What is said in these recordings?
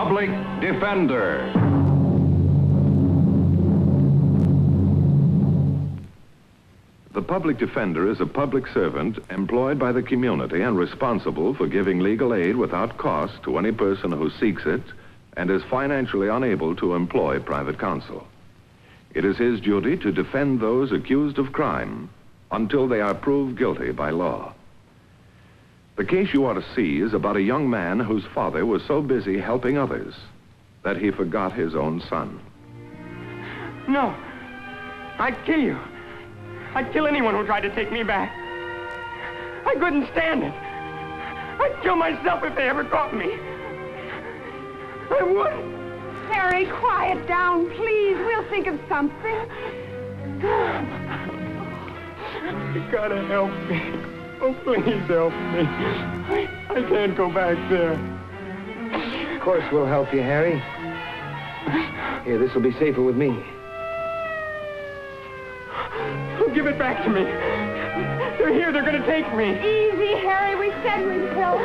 public defender. The public defender is a public servant employed by the community and responsible for giving legal aid without cost to any person who seeks it and is financially unable to employ private counsel. It is his duty to defend those accused of crime until they are proved guilty by law. The case you ought to see is about a young man whose father was so busy helping others that he forgot his own son. No, I'd kill you. I'd kill anyone who tried to take me back. I couldn't stand it. I'd kill myself if they ever caught me. I would. Harry, quiet down, please. We'll think of something. You gotta help me. Oh, please help me. I can't go back there. Of course we'll help you, Harry. Here, this will be safer with me. Give it back to me. They're here. They're going to take me. Easy, Harry. We said we'd help.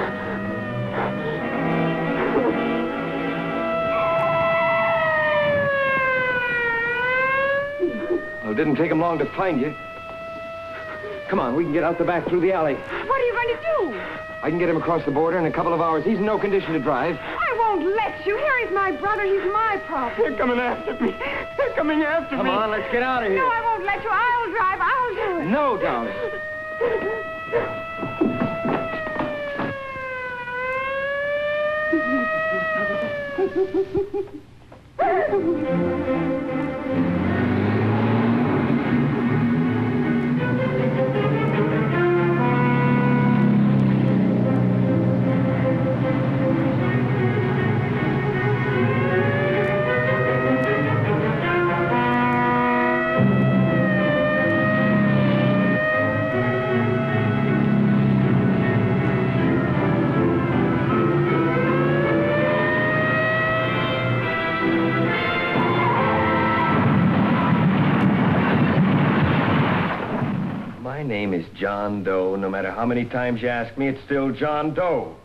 Well, it didn't take them long to find you. Come on, we can get out the back through the alley. What are you going to do? I can get him across the border in a couple of hours. He's in no condition to drive. I won't let you. Harry's my brother. He's my property. They're coming after me. They're coming after me. Come on, let's get out of here. No, I won't let you. I'll drive. I'll do it. No, darling. My name is John Doe. No matter how many times you ask me, it's still John Doe.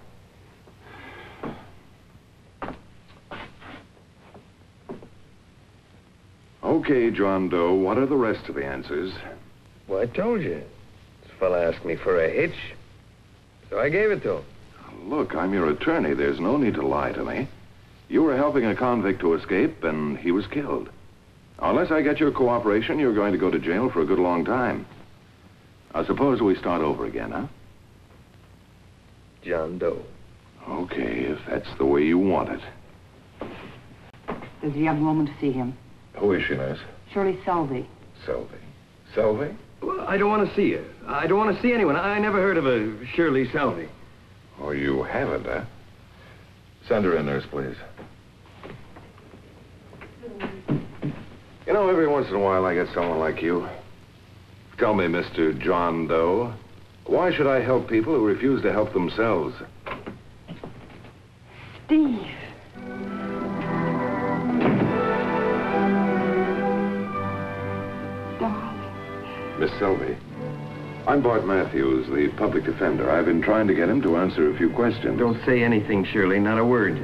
Okay, John Doe, what are the rest of the answers? Well, I told you. This fella asked me for a hitch, so I gave it to him. Look, I'm your attorney. There's no need to lie to me. You were helping a convict to escape, and he was killed. Unless I get your cooperation, you're going to go to jail for a good long time. I suppose we start over again, huh? John Doe. Okay, if that's the way you want it. There's a young woman to see him. Who is she, nurse? Shirley Selvey. Selvey. Selvey? Well, I don't want to see her. I don't want to see anyone. I never heard of a Shirley Selvey. Oh, you haven't, huh? Send her in, nurse, please. You know, every once in a while I get someone like you. Tell me, Mr. John Doe, why should I help people who refuse to help themselves? Steve. Darling. Miss Selvey, I'm Bart Matthews, the public defender. I've been trying to get him to answer a few questions. Don't say anything, Shirley, not a word.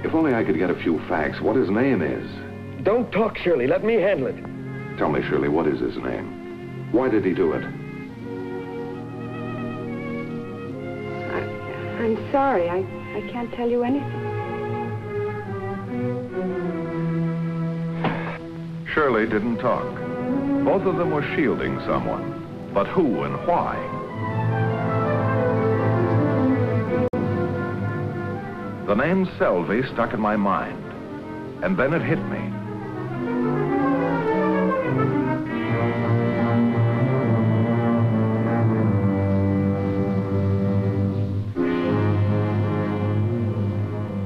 If only I could get a few facts. What his name is. Don't talk, Shirley. Let me handle it. Tell me, Shirley, what is his name? Why did he do it? I'm sorry. I can't tell you anything. Shirley didn't talk. Both of them were shielding someone. But who and why? The name Selvey stuck in my mind. And then it hit me.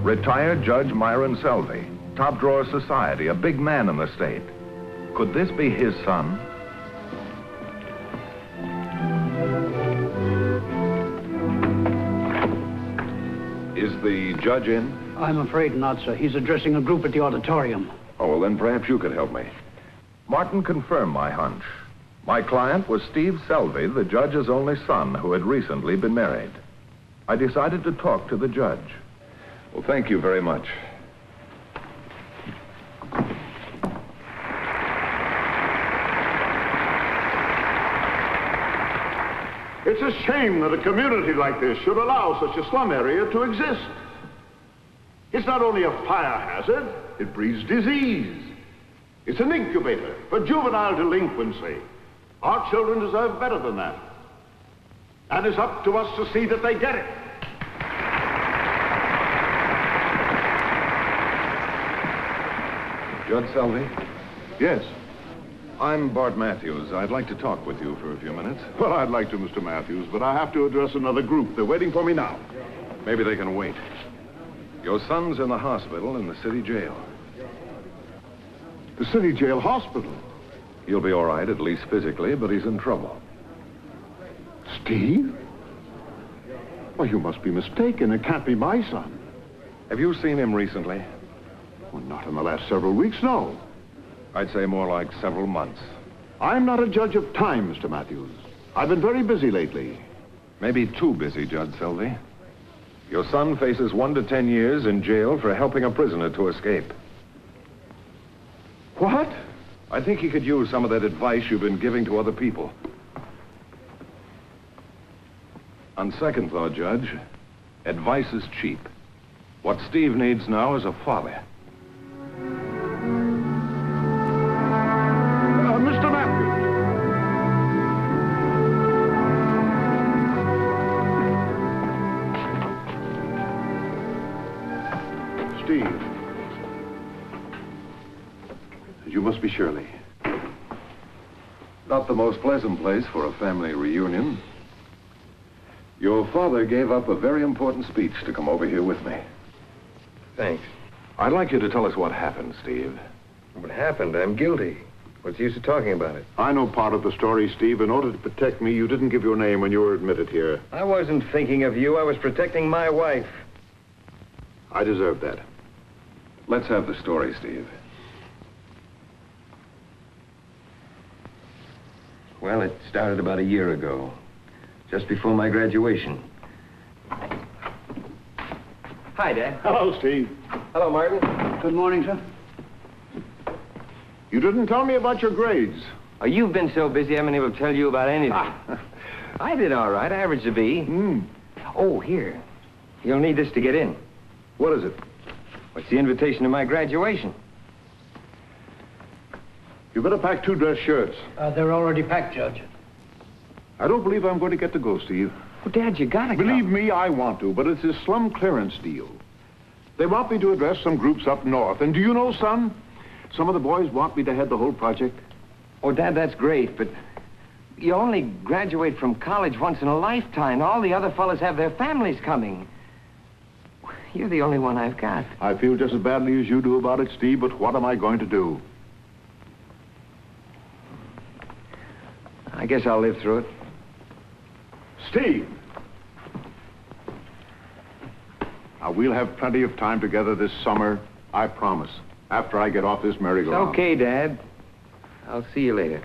Retired Judge Myron Selvey, top drawer society, a big man in the state. Could this be his son? Is the judge in? I'm afraid not, sir. He's addressing a group at the auditorium. Oh, well, then perhaps you could help me. Martin confirmed my hunch. My client was Steve Selvey, the judge's only son, who had recently been married. I decided to talk to the judge. Well, thank you very much. shame that a community like this should allow such a slum area to exist. It's not only a fire hazard, it breeds disease. It's an incubator for juvenile delinquency. Our children deserve better than that. And it's up to us to see that they get it. Judge Selvey? Yes. I'm Bart Matthews. I'd like to talk with you for a few minutes. Well, I'd like to, Mr. Matthews, but I have to address another group. They're waiting for me now. Maybe they can wait. Your son's in the hospital in the city jail. The city jail hospital? He'll be all right, at least physically, but he's in trouble. Steve? Well, you must be mistaken. It can't be my son. Have you seen him recently? Well, not in the last several weeks, no. I'd say more like several months. I'm not a judge of time, Mr. Matthews. I've been very busy lately. Maybe too busy, Judge Selvey. Your son faces 1 to 10 years in jail for helping a prisoner to escape. What? I think he could use some of that advice you've been giving to other people. On second thought, Judge, advice is cheap. What Steve needs now is a father. Mr. Matthews. Steve. You must be Shirley. Not the most pleasant place for a family reunion. Your father gave up a very important speech to come over here with me. Thanks. I'd like you to tell us what happened, Steve. What happened? I'm guilty. What's the use of talking about it? I know part of the story, Steve. In order to protect me, you didn't give your name when you were admitted here. I wasn't thinking of you. I was protecting my wife. I deserve that. Let's have the story, Steve. Well, it started about a year ago, just before my graduation. Hi, Dad. Hello, Steve. Hello, Martin. Good morning, sir. You didn't tell me about your grades. Oh, you've been so busy, I haven't been able to tell you about anything. I did all right. I averaged a B. Oh, here. You'll need this to get in. What is it? What's the invitation to my graduation? You better pack 2 dress shirts. They're already packed, Judge. I don't believe I'm going to get to go, Steve. Oh, Dad, you gotta go. Believe me, I want to, but it's this slum clearance deal. They want me to address some groups up north. And do you know, son, some of the boys want me to head the whole project. Oh, Dad, that's great, but you only graduate from college once in a lifetime. All the other fellas have their families coming. You're the only one I've got. I feel just as badly as you do about it, Steve, but what am I going to do? I guess I'll live through it. Steve! Now, we'll have plenty of time together this summer, I promise, after I get off this merry-go-round. It's okay, Dad. I'll see you later.